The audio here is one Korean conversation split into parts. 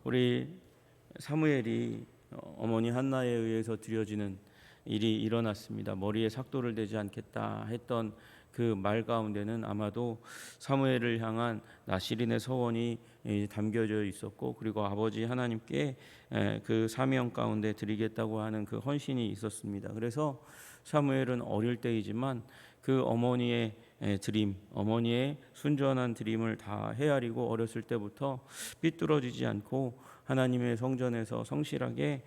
우리 사무엘이 어머니 한나에 의해서 드려지는 일이 일어났습니다. 머리에 삭도를 대지 않겠다 했던 그 말 가운데는 아마도 사무엘을 향한 나실인의 서원이 담겨져 있었고, 그리고 아버지 하나님께 그 사명 가운데 드리겠다고 하는 그 헌신이 있었습니다. 그래서 사무엘은 어릴 때이지만 그 어머니의 드림, 어머니의 순전한 드림을 다 헤아리고 어렸을 때부터 삐뚤어지지 않고 하나님의 성전에서 성실하게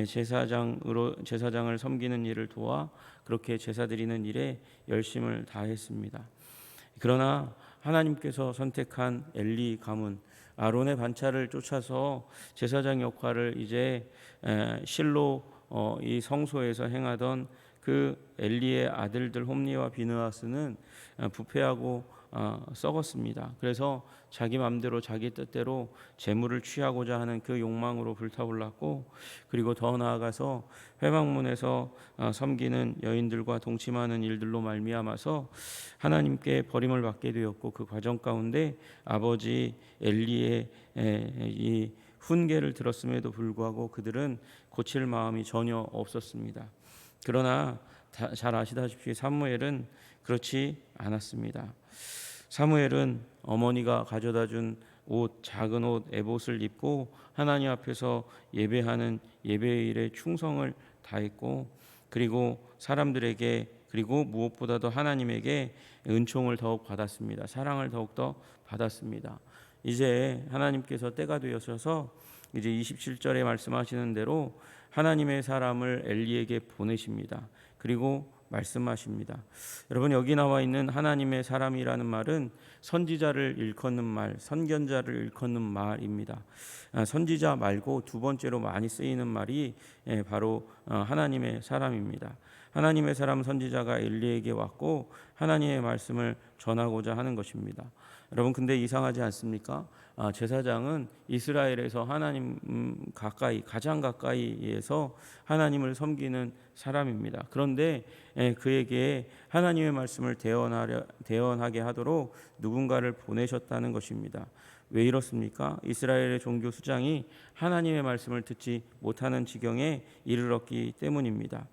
제사장을 섬기는 일을 도와 그렇게 제사 드리는 일에 열심을 다했습니다. 그러나 하나님께서 선택한 엘리 가문, 아론의 반차를 쫓아서 제사장 역할을 이제 실로 이 성소에서 행하던 그 엘리의 아들들 홈리와 비느하스는 부패하고 썩었습니다. 그래서 자기 마음대로 자기 뜻대로 재물을 취하고자 하는 그 욕망으로 불타올랐고, 그리고 더 나아가서 회막문에서 섬기는 여인들과 동침하는 일들로 말미암아서 하나님께 버림을 받게 되었고, 그 과정 가운데 아버지 엘리의 이 훈계를 들었음에도 불구하고 그들은 고칠 마음이 전혀 없었습니다. 그러나 잘 아시다시피 사무엘은 그렇지 않았습니다. 사무엘은 어머니가 가져다 준 옷, 작은 옷, 에봇을 입고 하나님 앞에서 예배하는 예배의 일에 충성을 다했고, 그리고 사람들에게, 그리고 무엇보다도 하나님에게 은총을 더욱 받았습니다. 사랑을 더욱더 받았습니다. 이제 하나님께서 때가 되어서 이제 27절에 말씀하시는 대로 하나님의 사람을 엘리에게 보내십니다. 그리고 말씀하십니다. 여러분, 여기 나와 있는 하나님의 사람이라는 말은 선지자를 일컫는 말, 선견자를 일컫는 말입니다. 선지자 말고 두 번째로 많이 쓰이는 말이 바로 하나님의 사람입니다. 하나님의 사람 선지자가 엘리에게 왔고 하나님의 말씀을 전하고자 하는 것입니다. 여러분, 근데 이상하지 않습니까? 제사장은 이스라엘에서 하나님 가장 가까이에서 하나님을 섬기는 사람입니다. 그런데 그에게 하나님의 말씀을 대언하게 하도록 누군가를 보내셨다는 것입니다. 왜 이렇습니까? 이스라엘의 종교 수장이 하나님의 말씀을 듣지 못하는 지경에 이르렀기 때문입니다.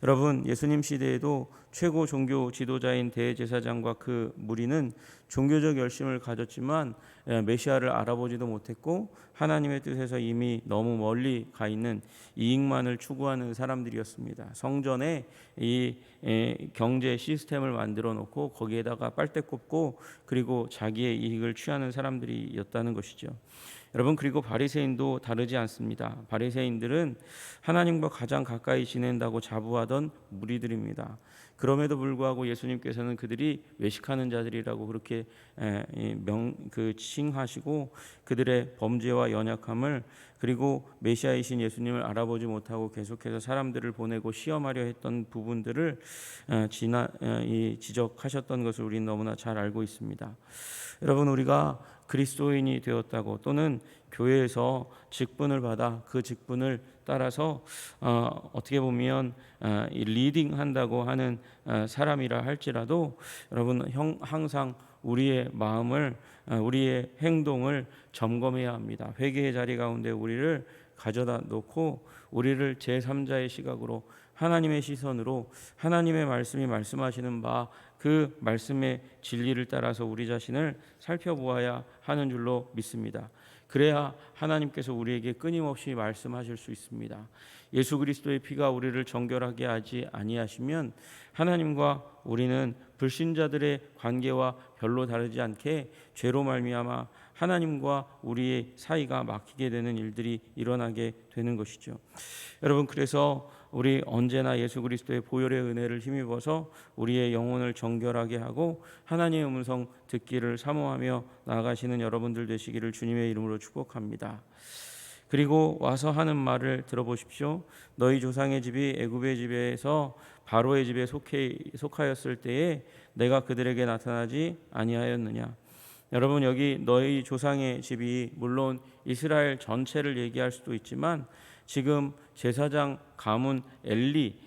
여러분, 예수님 시대에도 최고 종교 지도자인 대제사장과 그 무리는 종교적 열심을 가졌지만 메시아를 알아보지도 못했고 하나님의 뜻에서 이미 너무 멀리 가 있는 이익만을 추구하는 사람들이었습니다. 성전에 이 경제 시스템을 만들어 놓고 거기에다가 빨대 꼽고 그리고 자기의 이익을 취하는 사람들이었다는 것이죠. 여러분, 그리고 바리새인도 다르지 않습니다. 바리새인들은 하나님과 가장 가까이 지낸다고 자부하던 무리들입니다. 그럼에도 불구하고 예수님께서는 그들이 외식하는 자들이라고 그렇게 칭하시고 그들의 범죄와 연약함을, 그리고 메시아이신 예수님을 알아보지 못하고 계속해서 사람들을 보내고 시험하려 했던 부분들을 지적하셨던 것을 우리는 너무나 잘 알고 있습니다. 여러분, 우리가 그리스도인이 되었다고, 또는 교회에서 직분을 받아 그 직분을 따라서 어떻게 보면 리딩한다고 하는 사람이라 할지라도 여러분, 항상 우리의 마음을, 우리의 행동을 점검해야 합니다. 회개의 자리 가운데 우리를 가져다 놓고 우리를 제3자의 시각으로, 하나님의 시선으로 하나님의 말씀이 말씀하시는 바 그 말씀의 진리를 따라서 우리 자신을 살펴보아야 하는 줄로 믿습니다. 그래야 하나님께서 우리에게 끊임없이 말씀하실 수 있습니다. 예수 그리스도의 피가 우리를 정결하게 하지 아니하시면 하나님과 우리는 불신자들의 관계와 별로 다르지 않게 죄로 말미암아 하나님과 우리의 사이가 막히게 되는 일들이 일어나게 되는 것이죠. 여러분, 그래서 우리 언제나 예수 그리스도의 보혈의 은혜를 힘입어서 우리의 영혼을 정결하게 하고 하나님의 음성 듣기를 사모하며 나아가시는 여러분들 되시기를 주님의 이름으로 축복합니다. 그리고 와서 하는 말을 들어보십시오. 너희 조상의 집이 애굽의 집에서 바로의 집에 속하였을 때에 내가 그들에게 나타나지 아니하였느냐. 여러분, 여기 너희 조상의 집이 물론 이스라엘 전체를 얘기할 수도 있지만 지금 제사장 가문 엘리,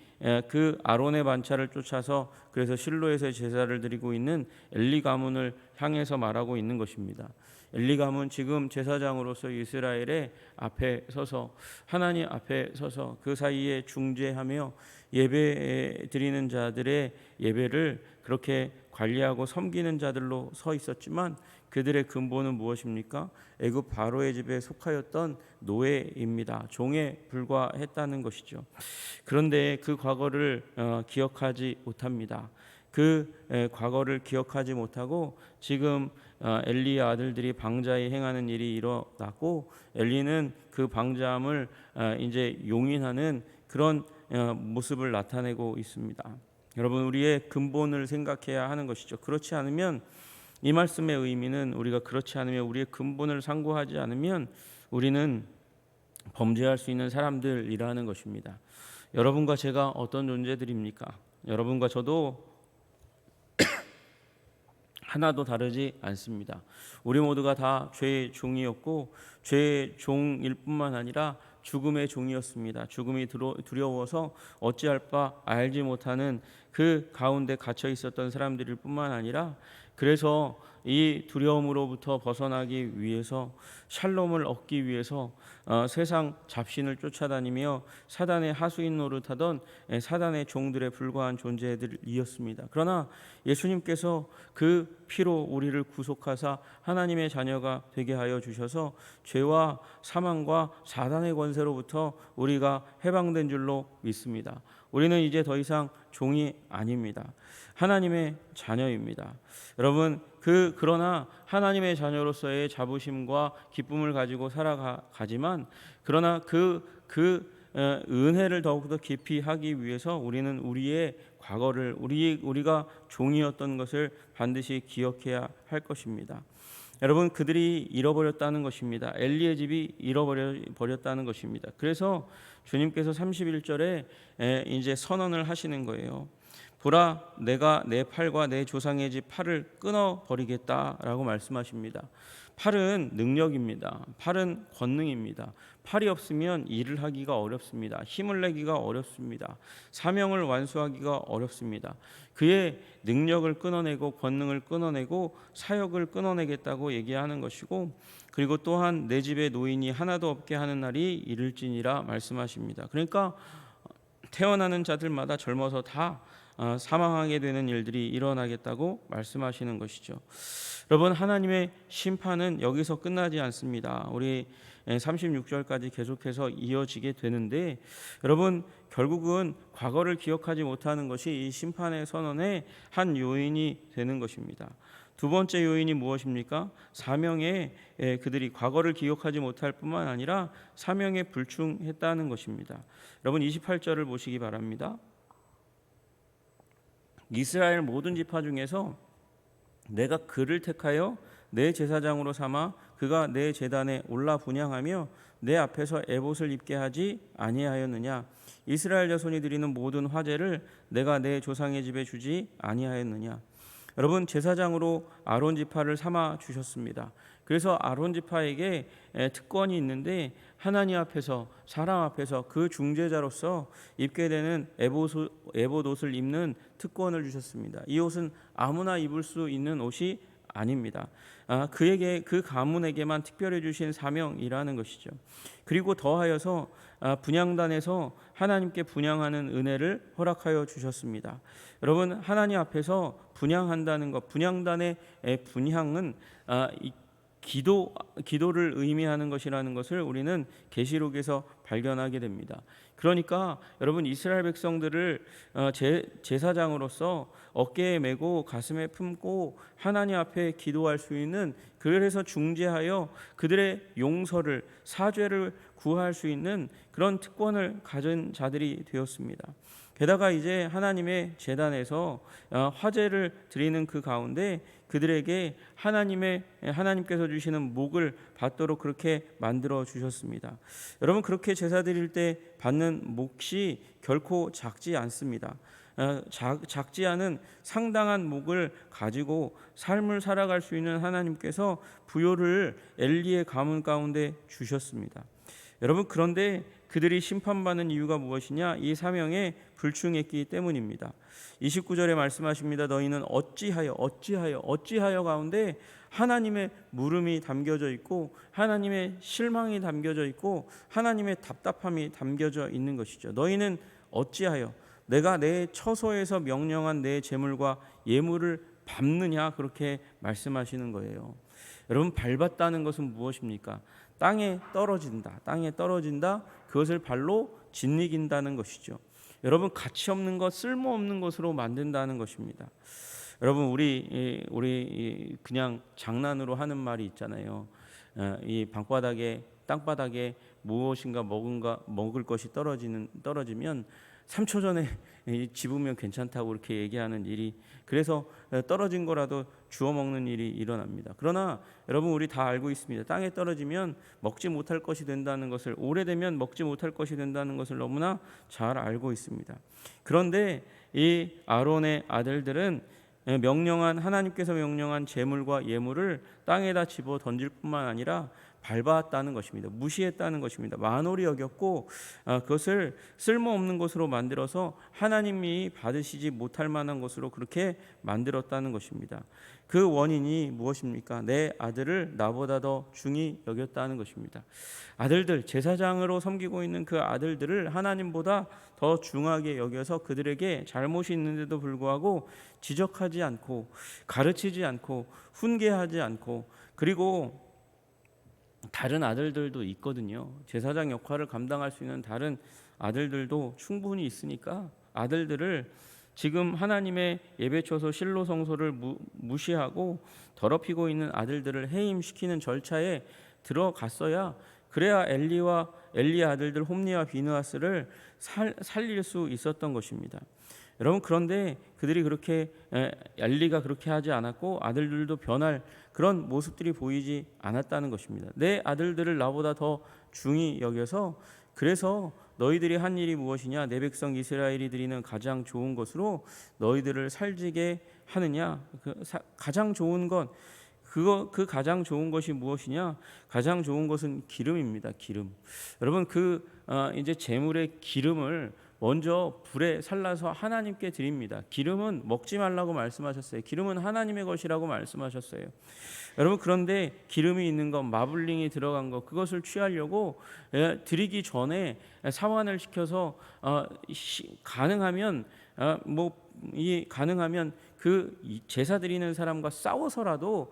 그 아론의 반차를 쫓아서 그래서 실로에서 제사를 드리고 있는 엘리 가문을 향해서 말하고 있는 것입니다. 엘리 가문 지금 제사장으로서 이스라엘의 앞에 서서 하나님 앞에 서서 그 사이에 중재하며 예배 드리는 자들의 예배를 그렇게 관리하고 섬기는 자들로 서 있었지만 그들의 근본은 무엇입니까? 애굽 바로의 집에 속하였던 노예입니다. 종에 불과했다는 것이죠. 그런데 그 과거를 기억하지 못합니다. 그 과거를 기억하지 못하고 지금 엘리의 아들들이 방자에 행하는 일이 일어났고 엘리는 그 방자함을 이제 용인하는 그런 모습을 나타내고 있습니다. 여러분, 우리의 근본을 생각해야 하는 것이죠. 그렇지 않으면 이 말씀의 의미는 우리가 그렇지 않으면 우리의 근본을 상고하지 않으면 우리는 범죄할 수 있는 사람들이라는 것입니다. 여러분과 제가 어떤 존재들입니까? 여러분과 저도 하나도 다르지 않습니다. 우리 모두가 다 죄의 종이었고 죄의 종일 뿐만 아니라 죽음의 종이었습니다. 죽음이 두려워서 어찌할 바 알지 못하는 그 가운데 갇혀 있었던 사람들일 뿐만 아니라 그래서 이 두려움으로부터 벗어나기 위해서 샬롬을 얻기 위해서 세상 잡신을 쫓아다니며 사단의 하수인 노릇하던 사단의 종들에 불과한 존재들이었습니다. 그러나 예수님께서 그 피로 우리를 구속하사 하나님의 자녀가 되게 하여 주셔서 죄와 사망과 사단의 권세로부터 우리가 해방된 줄로 믿습니다. 우리는 이제 더 이상 종이 아닙니다. 하나님의 자녀입니다. 여러분, 그러나 하나님의 자녀로서의 자부심과 기쁨을 가지고 살아가지만 그러나 그 은혜를 더욱더 깊이 하기 위해서 우리는 우리의 과거를 우리가 종이었던 것을 반드시 기억해야 할 것입니다. 여러분, 그들이 잃어버렸다는 것입니다. 엘리의 집이 잃어버렸다는 것입니다. 그래서 주님께서 31절에 이제 선언을 하시는 거예요. 보라, 내가 내 팔과 내 조상의 집 팔을 끊어버리겠다라고 말씀하십니다. 팔은 능력입니다. 팔은 권능입니다. 팔이 없으면 일을 하기가 어렵습니다. 힘을 내기가 어렵습니다. 사명을 완수하기가 어렵습니다. 그의 능력을 끊어내고 권능을 끊어내고 사역을 끊어내겠다고 얘기하는 것이고, 그리고 또한 내 집에 노인이 하나도 없게 하는 날이 이를지니라 말씀하십니다. 그러니까 태어나는 자들마다 젊어서 다 사망하게 되는 일들이 일어나겠다고 말씀하시는 것이죠. 여러분, 하나님의 심판은 여기서 끝나지 않습니다. 우리 36절까지 계속해서 이어지게 되는데, 여러분, 결국은 과거를 기억하지 못하는 것이 이 심판의 선언의 한 요인이 되는 것입니다. 두 번째 요인이 무엇입니까? 사명에 그들이 과거를 기억하지 못할 뿐만 아니라 사명에 불충했다는 것입니다. 여러분, 28절을 보시기 바랍니다. 이스라엘 모든 지파 중에서 내가 그를 택하여 내 제사장으로 삼아 그가 내 제단에 올라 분향하며 내 앞에서 에봇을 입게 하지 아니하였느냐? 이스라엘 자손이 드리는 모든 화제를 내가 내 조상의 집에 주지 아니하였느냐? 여러분, 제사장으로 아론 지파를 삼아 주셨습니다. 그래서 아론 지파에게 특권이 있는데 하나님 앞에서 사람 앞에서 그 중재자로서 입게 되는 에봇 옷을 입는 특권을 주셨습니다. 이 옷은 아무나 입을 수 있는 옷이 아닙니다. 그에게, 그 가문에게만 특별히 주신 사명이라는 것이죠. 그리고 더하여서 분향단에서 하나님께 분향하는 은혜를 허락하여 주셨습니다. 여러분, 하나님 앞에서 분향한다는 것, 분향단의 분향은 기도를 의미하는 것이라는 것을 우리는 계시록에서 발견하게 됩니다. 그러니까 여러분, 이스라엘 백성들을 제사장으로서 어깨에 메고 가슴에 품고 하나님 앞에 기도할 수 있는, 그래서 중재하여 그들의 용서를, 사죄를 구할 수 있는 그런 특권을 가진 자들이 되었습니다. 게다가 이제 하나님의 제단에서 화제를 드리는 그 가운데 그들에게 하나님께서 주시는 목을 받도록 그렇게 만들어 주셨습니다. 여러분, 그렇게 제사 드릴 때 받는 몫이 결코 작지 않습니다. 작지 않은 상당한 목을 가지고 삶을 살아갈 수 있는 하나님께서 부요를 엘리의 가문 가운데 주셨습니다. 여러분, 그런데 그들이 심판받는 이유가 무엇이냐? 이 사명에 불충했기 때문입니다. 29절에 말씀하십니다. 너희는 어찌하여 가운데 하나님의 물음이 담겨져 있고 하나님의 실망이 담겨져 있고 하나님의 답답함이 담겨져 있는 것이죠. 너희는 어찌하여 내가 내 처소에서 명령한 내 재물과 예물을 밟느냐, 그렇게 말씀하시는 거예요. 여러분, 밟았다는 것은 무엇입니까? 땅에 떨어진다. 그것을 발로 짓이긴다는 것이죠. 여러분, 가치 없는 것, 쓸모없는 것으로 만든다는 것입니다. 여러분, 우리 그냥 장난으로 하는 말이 있잖아요. 이 땅바닥에 무엇인가 먹을 것이 떨어지면 3초 전에 집으면 괜찮다고 이렇게 얘기하는 일이, 그래서 떨어진 거라도 주워 먹는 일이 일어납니다. 그러나 여러분, 우리 다 알고 있습니다. 땅에 떨어지면 먹지 못할 것이 된다는 것을, 오래되면 먹지 못할 것이 된다는 것을 너무나 잘 알고 있습니다. 그런데 이 아론의 아들들은 하나님께서 명령한 재물과 예물을 땅에다 집어 던질 뿐만 아니라 밟았다는 것입니다. 무시했다는 것입니다. 만홀히 여겼고 그것을 쓸모없는 것으로 만들어서 하나님이 받으시지 못할 만한 것으로 그렇게 만들었다는 것입니다. 그 원인이 무엇입니까? 내 아들을 나보다 더 중히 여겼다는 것입니다. 아들들, 제사장으로 섬기고 있는 그 아들들을 하나님보다 더 중하게 여겨서 그들에게 잘못이 있는데도 불구하고 지적하지 않고 가르치지 않고 훈계하지 않고, 그리고 다른 아들들도 있거든요. 제사장 역할을 감당할 수 있는 다른 아들들도 충분히 있으니까 아들들을 지금 하나님의 예배처소 실로 성소를 무시하고 더럽히고 있는 아들들을 해임시키는 절차에 들어갔어야, 그래야 엘리의 아들들 홈니와 비느하스를 살릴 수 있었던 것입니다. 여러분, 그런데 그들이 엘리가 그렇게 하지 않았고 아들들도 변할 그런 모습들이 보이지 않았다는 것입니다. 내 아들들을 나보다 더 중히 여겨서, 그래서 너희들이 한 일이 무엇이냐? 내 백성 이스라엘이 드리는 가장 좋은 것으로 너희들을 살지게 하느냐? 가장 좋은 것, 그 가장 좋은 것이 무엇이냐? 가장 좋은 것은 기름입니다. 기름. 여러분, 이제 제물의 기름을 먼저 불에 살라서 하나님께 드립니다. 기름은 먹지 말라고 말씀하셨어요. 기름은 하나님의 것이라고 말씀하셨어요. 여러분, 그런데 기름이 있는 것, 마블링이 들어간 것, 그것을 취하려고 드리기 전에 사완을 시켜서 가능하면 그 제사 드리는 사람과 싸워서라도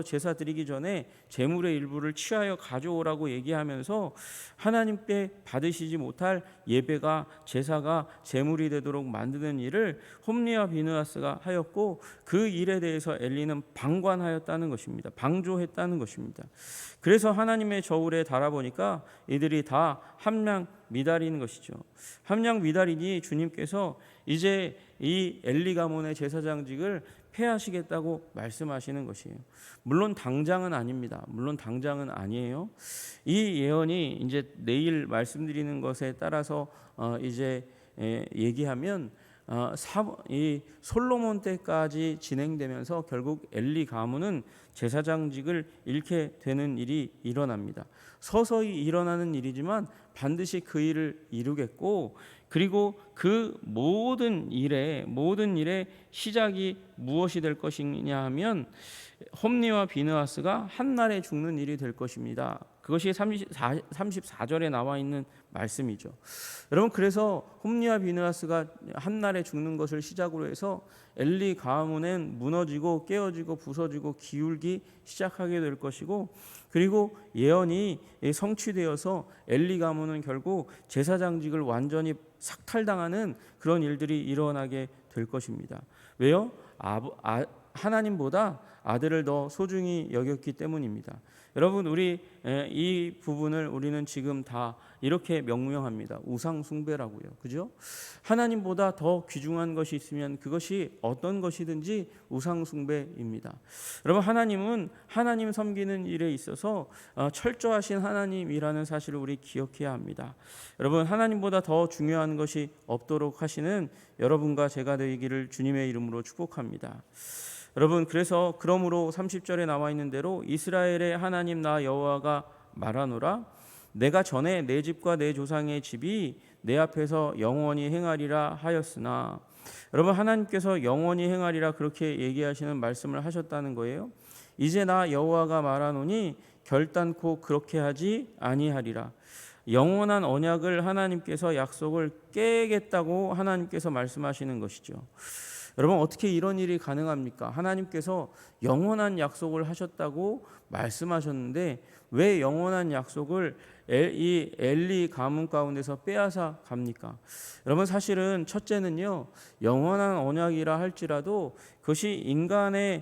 제사 드리기 전에 제물의 일부를 취하여 가져오라고 얘기하면서 하나님께 받으시지 못할 예배가, 제사가 제물이 되도록 만드는 일을 홈리와 비느하스가 하였고, 그 일에 대해서 엘리는 방관하였다는 것입니다. 방조했다는 것입니다. 그래서 하나님의 저울에 달아보니까 이들이 다 함량 미달인 것이죠. 함량 미달이니 주님께서 이제 이 엘리 가문의 제사장직을 폐하시겠다고 말씀하시는 것이에요. 물론 당장은 아닙니다. 물론 당장은 아니에요. 이 예언이 이제 내일 말씀드리는 것에 따라서 이제 얘기하면 이 솔로몬 때까지 진행되면서 결국 엘리 가문은 제사장직을 잃게 되는 일이 일어납니다. 서서히 일어나는 일이지만 반드시 그 일을 이루겠고, 그리고 그 모든 일의 시작이 무엇이 될 것이냐 하면 홈리와 비느하스가 한날에 죽는 일이 될 것입니다. 그것이 34절에 나와 있는 말씀이죠. 여러분, 그래서 홈리와 비느하스가 한날에 죽는 것을 시작으로 해서 엘리 가문은 무너지고 깨어지고 부서지고 기울기 시작하게 될 것이고, 그리고 예언이 성취되어서 엘리 가문은 결국 제사장직을 완전히 삭탈당하는 그런 일들이 일어나게 될 것입니다. 왜요? 하나님보다 아들을 더 소중히 여겼기 때문입니다. 여러분, 우리 이 부분을 우리는 지금 다 이렇게 명명합니다. 우상 숭배라고요. 그죠? 하나님보다 더 귀중한 것이 있으면 그것이 어떤 것이든지 우상 숭배입니다. 여러분, 하나님은 하나님 섬기는 일에 있어서 철저하신 하나님이라는 사실을 우리 기억해야 합니다. 여러분, 하나님보다 더 중요한 것이 없도록 하시는 여러분과 제가 되기를 주님의 이름으로 축복합니다. 여러분, 그러므로 30절에 나와 있는 대로 이스라엘의 하나님 나 여호와가 말하노라. 내가 전에 내 집과 내 조상의 집이 내 앞에서 영원히 행하리라 하였으나, 여러분 하나님께서 영원히 행하리라 그렇게 얘기하시는 말씀을 하셨다는 거예요. 이제 나 여호와가 말하노니 결단코 그렇게 하지 아니하리라. 영원한 언약을 하나님께서 약속을 깨겠다고 하나님께서 말씀하시는 것이죠. 여러분 어떻게 이런 일이 가능합니까? 하나님께서 영원한 약속을 하셨다고 말씀하셨는데 왜 영원한 약속을 이 엘리 가문 가운데서 빼앗아 갑니까? 여러분 사실은 첫째는요, 영원한 언약이라 할지라도 그것이 인간의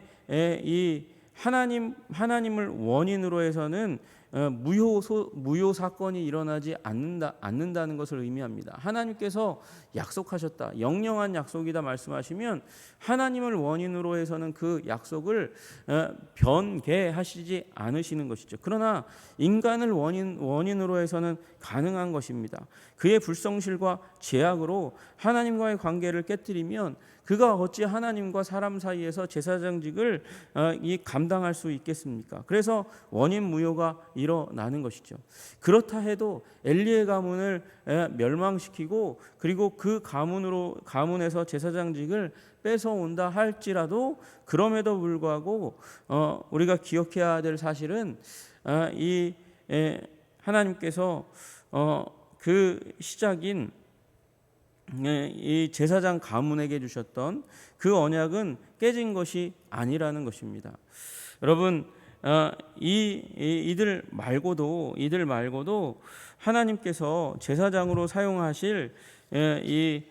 이 하나님을 원인으로 해서는 무효 사건이 일어나지 않는다는 것을 의미합니다. 하나님께서 약속하셨다, 영영한 약속이다 말씀하시면 하나님을 원인으로 해서는 그 약속을 변개하시지 않으시는 것이죠. 그러나 인간을 원인으로 해서는 가능한 것입니다. 그의 불성실과 죄악으로 하나님과의 관계를 깨뜨리면 그가 어찌 하나님과 사람 사이에서 제사장직을 감당할 수 있겠습니까? 그래서 원인 무효가 일어나는 것이죠. 그렇다 해도 엘리의 가문을 멸망시키고 그리고 그 가문에서 제사장직을 뺏어온다 할지라도 그럼에도 불구하고 우리가 기억해야 될 사실은 하나님께서 그 시작인 이 제사장 가문에게 주셨던 그 언약은 깨진 것이 아니라는 것입니다. 여러분 이들 말고도 하나님께서 제사장으로 사용하실 이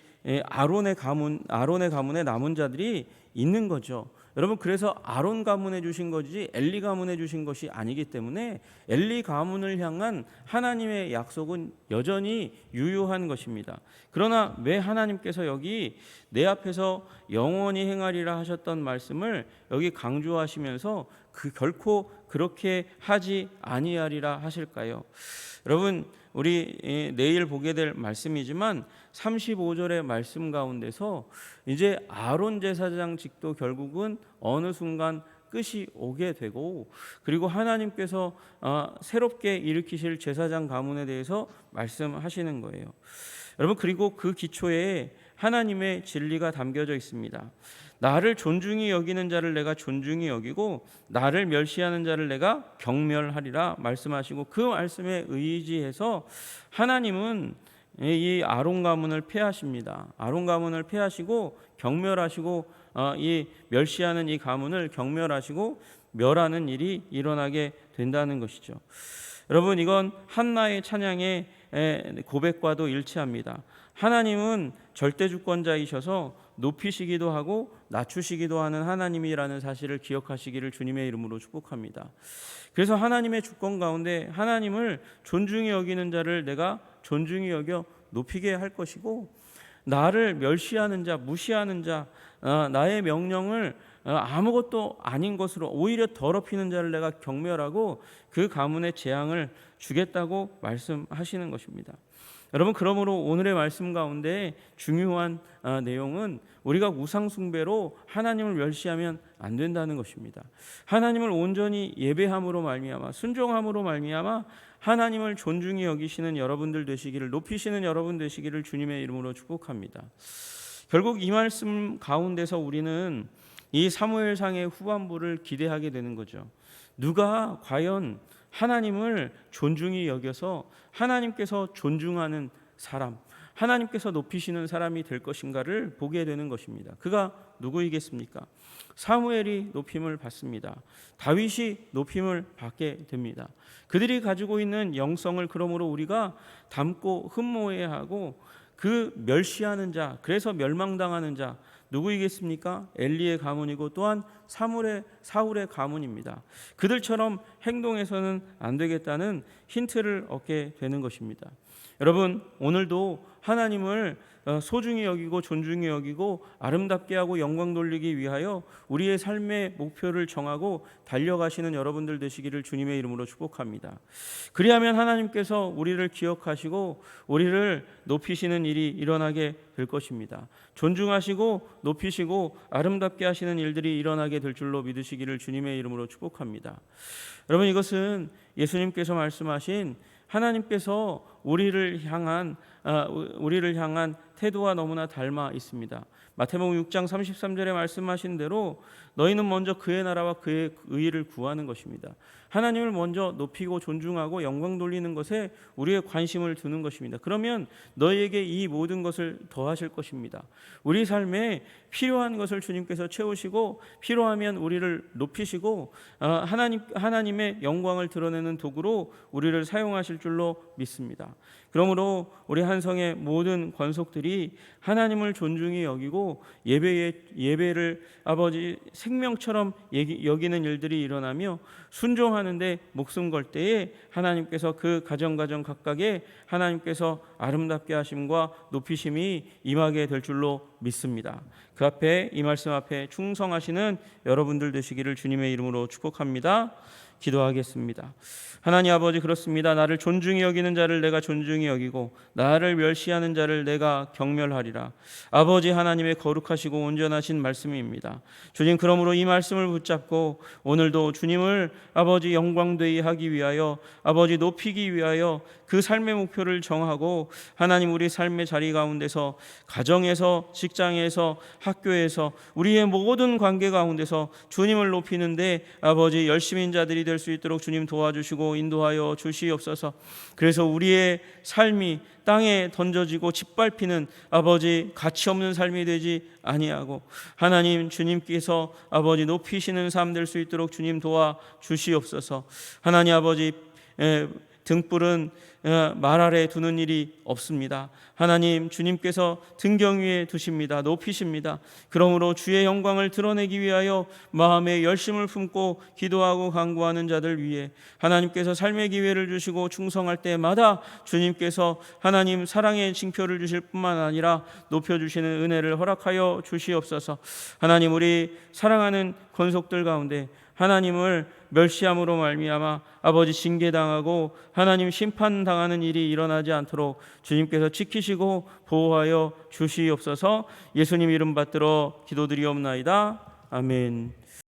아론의 가문의 남은 자들이 있는 거죠. 여러분 그래서 아론 가문에 주신 것이지 엘리 가문에 주신 것이 아니기 때문에 엘리 가문을 향한 하나님의 약속은 여전히 유효한 것입니다. 그러나 왜 하나님께서 여기 내 앞에서 영원히 행하리라 하셨던 말씀을 여기 강조하시면서 결코 그렇게 하지 아니하리라 하실까요? 여러분 우리 내일 보게 될 말씀이지만 35절의 말씀 가운데서 이제 아론 제사장직도 결국은 어느 순간 끝이 오게 되고 그리고 하나님께서 새롭게 일으키실 제사장 가문에 대해서 말씀하시는 거예요. 여러분 그리고 그 기초에 하나님의 진리가 담겨져 있습니다. 나를 존중히 여기는 자를 내가 존중히 여기고 나를 멸시하는 자를 내가 경멸하리라 말씀하시고 그 말씀에 의지해서 하나님은 이 아론 가문을 폐하십니다. 아론 가문을 폐하시고 경멸하시고 이 멸시하는 이 가문을 경멸하시고 멸하는 일이 일어나게 된다는 것이죠. 여러분 이건 한나의 찬양의 고백과도 일치합니다. 하나님은 절대주권자이셔서 높이시기도 하고 낮추시기도 하는 하나님이라는 사실을 기억하시기를 주님의 이름으로 축복합니다. 그래서 하나님의 주권 가운데 하나님을 존중히 여기는 자를 내가 존중히 여겨 높이게 할 것이고 나를 멸시하는 자, 무시하는 자, 나의 명령을 아무것도 아닌 것으로 오히려 더럽히는 자를 내가 경멸하고 그 가문의 재앙을 주겠다고 말씀하시는 것입니다. 여러분 그러므로 오늘의 말씀 가운데 중요한 내용은 우리가 우상 숭배로 하나님을 멸시하면 안 된다는 것입니다. 하나님을 온전히 예배함으로 말미암아 순종함으로 말미암아 하나님을 존중히 여기시는 여러분들 되시기를 높이시는 여러분 되시기를 주님의 이름으로 축복합니다. 결국 이 말씀 가운데서 우리는 이 사무엘상의 후반부를 기대하게 되는 거죠. 누가 과연 하나님을 존중히 여겨서 하나님께서 존중하는 사람, 하나님께서 높이시는 사람이 될 것인가를 보게 되는 것입니다. 그가 누구이겠습니까? 사무엘이 높임을 받습니다. 다윗이 높임을 받게 됩니다. 그들이 가지고 있는 영성을 그러므로 우리가 담고 흠모해야 하고 그 멸시하는 자, 그래서 멸망당하는 자 누구이겠습니까? 엘리의 가문이고 또한 사울의 가문입니다. 그들처럼 행동해서는 안 되겠다는 힌트를 얻게 되는 것입니다. 여러분 오늘도 하나님을 소중히 여기고 존중히 여기고 아름답게 하고 영광 돌리기 위하여 우리의 삶의 목표를 정하고 달려가시는 여러분들 되시기를 주님의 이름으로 축복합니다. 그리하면 하나님께서 우리를 기억하시고 우리를 높이시는 일이 일어나게 될 것입니다. 존중하시고 높이시고 아름답게 하시는 일들이 일어나게 될 줄로 믿으시기를 주님의 이름으로 축복합니다. 여러분 이것은 예수님께서 말씀하신 하나님께서 우리를 향한 태도와 너무나 닮아 있습니다. 마태복음 6장 33절에 말씀하신 대로 너희는 먼저 그의 나라와 그의 의를 구하는 것입니다. 하나님을 먼저 높이고 존중하고 영광 돌리는 것에 우리의 관심을 두는 것입니다. 그러면 너희에게 이 모든 것을 더하실 것입니다. 우리 삶에 필요한 것을 주님께서 채우시고 필요하면 우리를 높이시고 하나님의 영광을 드러내는 도구로 우리를 사용하실 줄로 믿습니다. 그러므로 우리 한성의 모든 권속들이 하나님을 존중히 여기고 예배를 아버지 생명처럼 여기는 일들이 일어나며 순종하는데 목숨 걸 때에 하나님께서 그 가정 각각에 하나님께서 아름답게 하심과 높이심이 임하게 될 줄로 믿습니다. 그 앞에 이 말씀 앞에 충성하시는 여러분들 되시기를 주님의 이름으로 축복합니다. 기도하겠습니다. 하나님 아버지, 그렇습니다. 나를 존중히 여기는 자를 내가 존중히 여기고 나를 멸시하는 자를 내가 경멸하리라. 아버지 하나님의 거룩하시고 온전하신 말씀입니다. 주님, 그러므로 이 말씀을 붙잡고 오늘도 주님을 아버지 영광되이 하기 위하여 아버지 높이기 위하여 그 삶의 목표를 정하고 하나님 우리 삶의 자리 가운데서 가정에서 직장에서 학교에서 우리의 모든 관계 가운데서 주님을 높이는데 아버지 열심인 자들이 될 수 있도록 주님 도와주시고 인도하여 주시옵소서. 그래서 우리의 삶이 땅에 던져지고 짓밟히는 아버지 가치 없는 삶이 되지 아니하고 하나님 주님께서 아버지 높이시는 삶 될 수 있도록 주님 도와 주시옵소서. 하나님 아버지 등불은 말 아래 두는 일이 없습니다. 하나님 주님께서 등경 위에 두십니다. 높이십니다. 그러므로 주의 영광을 드러내기 위하여 마음에 열심을 품고 기도하고 간구하는 자들 위해 하나님께서 삶의 기회를 주시고 충성할 때마다 주님께서 하나님 사랑의 징표를 주실 뿐만 아니라 높여주시는 은혜를 허락하여 주시옵소서. 하나님 우리 사랑하는 권속들 가운데 하나님을 멸시함으로 말미암아 아버지 징계당하고 하나님 심판당하는 일이 일어나지 않도록 주님께서 지키시고 보호하여 주시옵소서. 예수님 이름 받들어 기도드리옵나이다. 아멘.